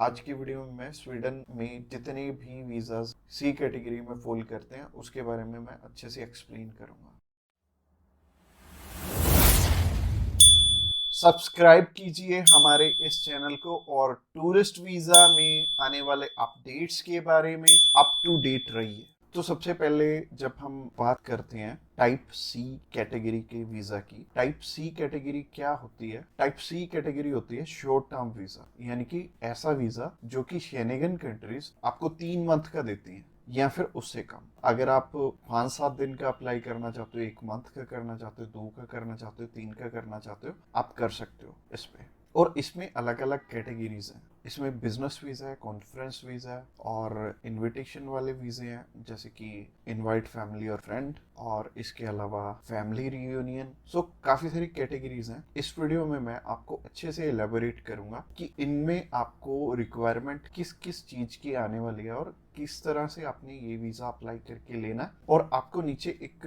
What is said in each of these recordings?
आज की वीडियो में मैं स्वीडन में जितने भी वीज़ाज सी कैटेगरी में फॉल करते हैं उसके बारे में मैं अच्छे से एक्सप्लेन करूंगा। सब्सक्राइब कीजिए हमारे इस चैनल को और टूरिस्ट वीज़ा में आने वाले अपडेट्स के बारे में अप टू डेट रहिए। तो सबसे पहले जब हम बात करते हैं टाइप सी कैटेगरी के वीजा की, टाइप सी कैटेगरी क्या होती है? टाइप सी कैटेगरी होती है शॉर्ट टर्म वीजा, यानी कि ऐसा वीजा जो कि शेनेगन कंट्रीज आपको 3 मंथ का देती हैं या फिर उससे कम। अगर आप 5-7 दिन का अप्लाई करना चाहते हो, 1 मंथ का करना चाहते हो, 2 का करना चाहते हो, 3 का करना चाहते हो, आप कर सकते हो इस पे। और इसमें अलग अलग कैटेगरीज हैं। इसमें बिजनेस वीजा है, कॉन्फ्रेंस वीजा है और इनविटेशन वाले वीजे हैं, जैसे कि इनवाइट फैमिली और फ्रेंड, और इसके अलावा फैमिली रियूनियन। सो काफी सारी कैटेगरीज हैं। इस वीडियो में मैं आपको अच्छे से एलेबोरेट करूंगा कि इनमें आपको रिक्वायरमेंट किस किस चीज की आने वाली है और किस तरह से आपने ये वीजा अप्लाई करके लेना। और आपको नीचे एक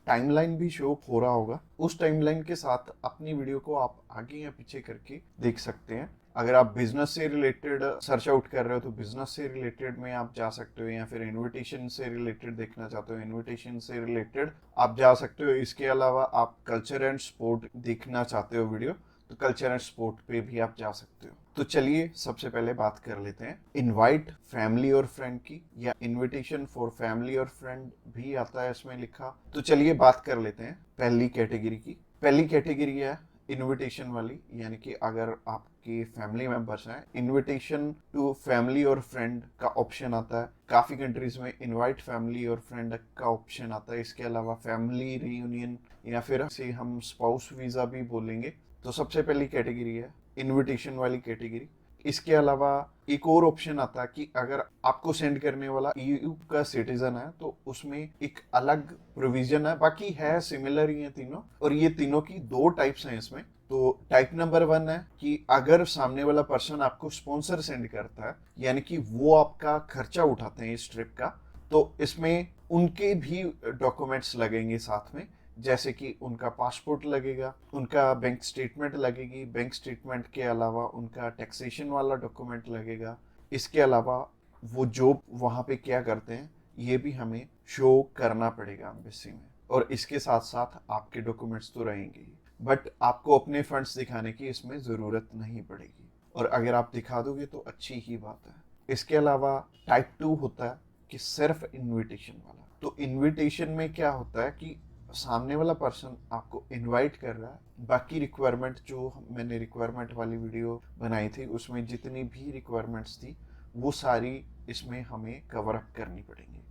टाइमलाइन भी शो हो रहा होगा, उस टाइमलाइन के साथ अपनी वीडियो को आप आगे या पीछे करके देख सकते हैं। अगर आप बिजनेस से रिलेटेड सर्च आउट कर रहे हो तो बिजनेस से रिलेटेड में आप जा सकते हो, या फिर इनविटेशन से रिलेटेड देखना चाहते हो इनविटेशन से रिलेटेड आप जा सकते हो। इसके अलावा आप कल्चर एंड स्पोर्ट देखना चाहते हो वीडियो, तो कल्चर एंड स्पोर्ट पे भी आप जा सकते हो। तो चलिए सबसे पहले बात कर लेते हैं इनवाइट फैमिली और फ्रेंड की, या इनविटेशन फॉर फैमिली और फ्रेंड भी आता है इसमें लिखा। तो चलिए बात कर लेते हैं पहली कैटेगरी की। पहली कैटेगरी है इनविटेशन वाली, यानी कि अगर आपके फैमिली मेंबर्स हैं, इनविटेशन टू फैमिली और फ्रेंड का ऑप्शन आता है। काफी कंट्रीज में इनवाइट फैमिली और फ्रेंड का ऑप्शन आता है। इसके अलावा फैमिली रियूनियन, या फिर से हम स्पाउस वीजा भी बोलेंगे। तो सबसे पहली कैटेगरी है इनविटेशन वाली कैटेगरी। इसके अलावा एक और ऑप्शन आता है कि अगर आपको सेंड करने वाला ईयू का सिटीजन है तो उसमें एक अलग प्रोविजन है, बाकी है सिमिलर ही है तीनों। और ये तीनों की 2 टाइप्स हैं इसमें। तो टाइप नंबर 1 है कि अगर सामने वाला पर्सन आपको स्पॉन्सर सेंड करता है, यानी कि वो आपका खर्चा उठाते हैं इस ट्रिप का, तो इसमें उनके भी डॉक्यूमेंट्स लगेंगे साथ में, जैसे कि उनका पासपोर्ट लगेगा, उनका बैंक स्टेटमेंट लगेगी, बैंक स्टेटमेंट के अलावा उनका टैक्सेशन वाला डॉक्यूमेंट लगेगा। इसके अलावा वो जॉब वहाँ पे क्या करते हैं ये भी हमें शो करना पड़ेगा एम्बेसी में। और इसके साथ साथ आपके डॉक्यूमेंट्स तो रहेंगे ही, बट आपको अपने फंड्स दिखाने की इसमें ज़रूरत नहीं पड़ेगी, और अगर आप दिखा दोगे तो अच्छी ही बात है। इसके अलावा टाइप 2 होता है कि सिर्फ इनविटेशन वाला। तो इनविटेशन में क्या होता है कि सामने वाला पर्सन आपको इनवाइट कर रहा है, बाकी रिक्वायरमेंट जो मैंने रिक्वायरमेंट वाली वीडियो बनाई थी उसमें जितनी भी रिक्वायरमेंट्स थी वो सारी इसमें हमें कवर अप करनी पड़ेंगी।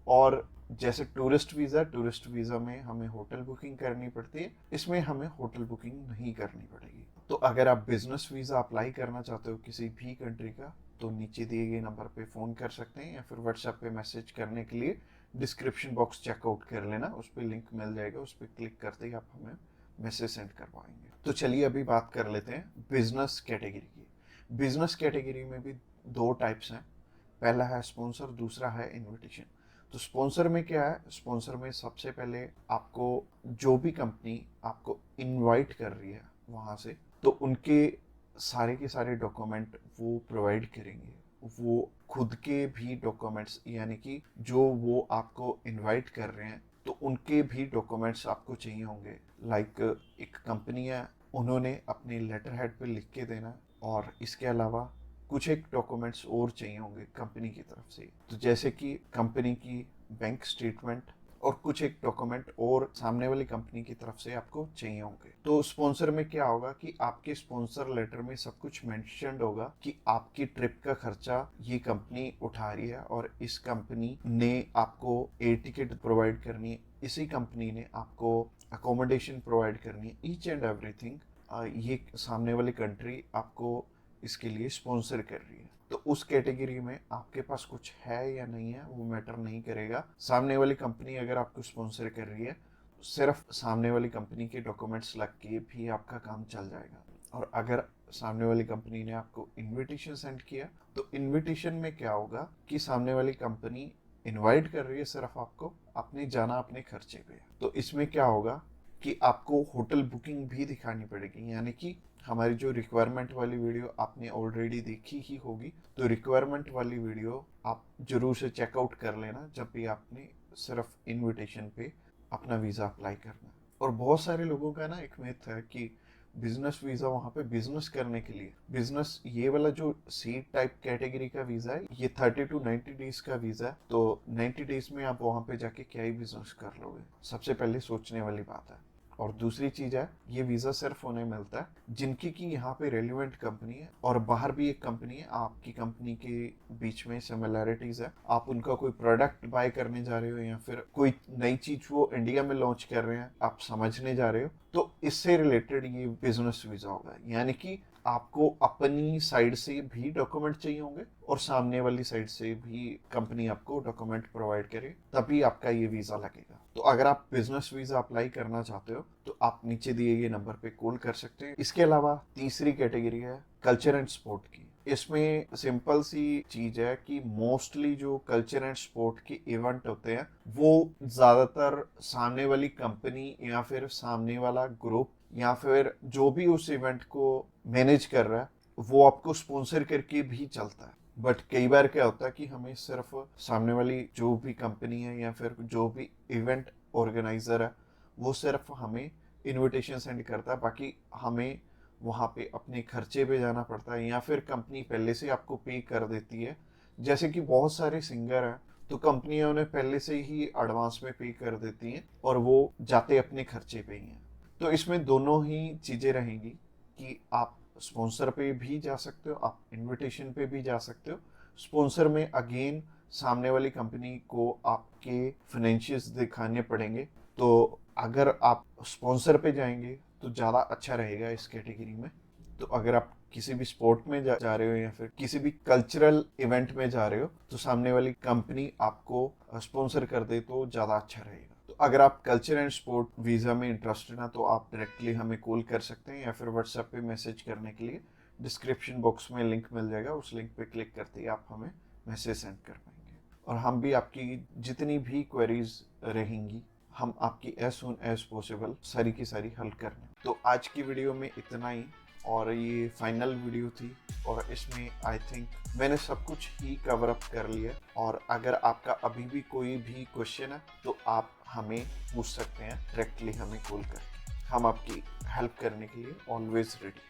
और जैसे टूरिस्ट वीज़ा में हमें होटल बुकिंग करनी पड़ती है, इसमें हमें होटल बुकिंग नहीं करनी पड़ेगी। तो अगर आप बिजनेस वीज़ा अप्लाई करना चाहते हो किसी भी कंट्री का, तो नीचे दिए गए नंबर पे फ़ोन कर सकते हैं, या फिर व्हाट्सएप पे मैसेज करने के लिए डिस्क्रिप्शन बॉक्स चेकआउट कर लेना, उस पर लिंक मिल जाएगा, उस पर क्लिक करते ही आप हमें मैसेज सेंड कर पाएंगे। तो चलिए अभी बात कर लेते हैं बिजनेस कैटेगरी की। बिजनेस कैटेगरी में भी 2 टाइप्स हैं। पहला है स्पॉन्सर, दूसरा है इनविटेशन। तो स्पॉन्सर में क्या है? स्पॉन्सर में सबसे पहले आपको जो भी कंपनी आपको इनवाइट कर रही है वहाँ से, तो उनके सारे के सारे डॉक्यूमेंट वो प्रोवाइड करेंगे। वो खुद के भी डॉक्यूमेंट्स, यानी कि जो वो आपको इनवाइट कर रहे हैं तो उनके भी डॉक्यूमेंट्स आपको चाहिए होंगे। लाइक एक कंपनी है, उन्होंने अपने लेटर हेड पे लिख के देना, और इसके अलावा कुछ एक डॉक्यूमेंट्स और चाहिए होंगे कंपनी की तरफ से। तो जैसे कि कंपनी की बैंक स्टेटमेंट और कुछ एक डॉक्यूमेंट और सामने वाली कंपनी की तरफ से आपको चाहिए होंगे। तो स्पॉन्सर में क्या होगा कि आपके स्पॉन्सर लेटर में सब कुछ मेंशन्ड होगा कि आपकी ट्रिप का खर्चा ये कंपनी उठा रही है, और इस कंपनी ने आपको एयर टिकट प्रोवाइड करनी है, इसी कंपनी ने आपको अकोमोडेशन प्रोवाइड करनी है, ईच एंड एवरीथिंग ये सामने वाली कंट्री आपको इसके लिए स्पॉन्सर कर रही है। तो उस कैटेगरी में आपके पास कुछ है या नहीं है वो मैटर नहीं करेगा। सामने वाली कंपनी अगर आपको स्पॉन्सर कर रही है, सिर्फ सामने वाली कंपनी के डॉक्यूमेंट्स लग के भी आपका काम चल जाएगा। और अगर सामने वाली कंपनी ने आपको इनविटेशन सेंड किया, तो इनविटेशन में क्या होगा कि सामने वाली कंपनी इनवाइट कर रही है सिर्फ आपको, आपने जाना अपने खर्चे पे। तो इसमें क्या होगा कि आपको होटल बुकिंग भी दिखानी पड़ेगी, यानी कि हमारी जो रिक्वायरमेंट वाली वीडियो आपने ऑलरेडी देखी ही होगी, तो रिक्वायरमेंट वाली वीडियो आप जरूर से चेकआउट कर लेना जब भी आपने सिर्फ इनविटेशन पे अपना वीज़ा अप्लाई करना। और बहुत सारे लोगों का ना एक मिथ है कि बिजनेस वीज़ा वहाँ पे बिजनेस करने के लिए, बिजनेस ये वाला जो सी टाइप कैटेगरी का वीज़ा है ये 30 to 90 डेज का वीज़ा है, तो 90 डेज में आप वहाँ पे जाके क्या ही बिजनेस कर लोगे, सबसे पहले सोचने वाली बात है। और दूसरी चीज है, ये वीजा सिर्फ उन्हें मिलता है जिनकी की यहाँ पे रेलिवेंट कंपनी है और बाहर भी एक कंपनी है, आपकी कंपनी के बीच में सिमिलैरिटीज है, आप उनका कोई प्रोडक्ट बाय करने जा रहे हो या फिर कोई नई चीज वो इंडिया में लॉन्च कर रहे हैं आप समझने जा रहे हो, तो इससे रिलेटेड ये बिजनेस वीजा होगा। यानी कि आपको अपनी साइड से भी डॉक्यूमेंट चाहिए होंगे और सामने वाली साइड से भी कंपनी आपको डॉक्यूमेंट प्रोवाइड करे, तभी आपका ये वीजा लगेगा। तो अगर आप बिजनेस वीजा अप्लाई करना चाहते हो तो आप नीचे दिए गए नंबर पे कॉल कर सकते हैं। इसके अलावा तीसरी कैटेगरी है कल्चर एंड स्पोर्ट की। इसमें सिंपल सी चीज है कि मोस्टली जो कल्चर एंड स्पोर्ट के इवेंट होते हैं वो ज्यादातर सामने वाली कंपनी या फिर सामने वाला ग्रुप या फिर जो भी उस इवेंट को मैनेज कर रहा है वो आपको स्पॉन्सर करके भी चलता है। बट कई बार क्या होता है कि हमें सिर्फ सामने वाली जो भी कंपनी है या फिर जो भी इवेंट ऑर्गेनाइजर है वो सिर्फ हमें इनविटेशन सेंड करता है, बाकी हमें वहाँ पे अपने खर्चे पे जाना पड़ता है या फिर कंपनी पहले से आपको पे कर देती है। जैसे कि बहुत सारे सिंगर हैं तो कंपनियां उन्हें पहले से ही एडवांस में पे कर देती हैं और वो जाते अपने खर्चे पे ही हैं। तो इसमें दोनों ही चीज़ें रहेंगी कि आप स्पॉन्सर पे भी जा सकते हो, आप इनविटेशन पे भी जा सकते हो। स्पॉन्सर में अगेन सामने वाली कंपनी को आपके फाइनेंशियल्स दिखाने पड़ेंगे, तो अगर आप स्पॉन्सर पे जाएंगे तो ज़्यादा अच्छा रहेगा इस कैटेगरी में। तो अगर आप किसी भी स्पोर्ट में जा रहे हो या फिर किसी भी कल्चरल इवेंट में जा रहे हो तो सामने वाली कंपनी आपको स्पॉन्सर कर दे तो ज़्यादा अच्छा रहेगा। तो अगर आप कल्चर एंड स्पोर्ट वीज़ा में इंटरेस्टेड हैं तो आप डायरेक्टली हमें कॉल कर सकते हैं या फिर व्हाट्सएप पे मैसेज करने के लिए डिस्क्रिप्शन बॉक्स में लिंक मिल जाएगा, उस लिंक पे क्लिक करते ही आप हमें मैसेज सेंड कर पाएंगे और हम भी आपकी जितनी भी क्वेरीज रहेंगी हम आपकी एज सुन एज पॉसिबल सारी की सारी हल कर लें। तो आज की वीडियो में इतना ही और ये फाइनल वीडियो थी और इसमें आई थिंक मैंने सब कुछ ही कवर अप कर लिया। और अगर आपका अभी भी कोई भी क्वेश्चन है तो आप हमें पूछ सकते हैं डायरेक्टली हमें कॉल करके, हम आपकी हेल्प करने के लिए ऑलवेज रेडी।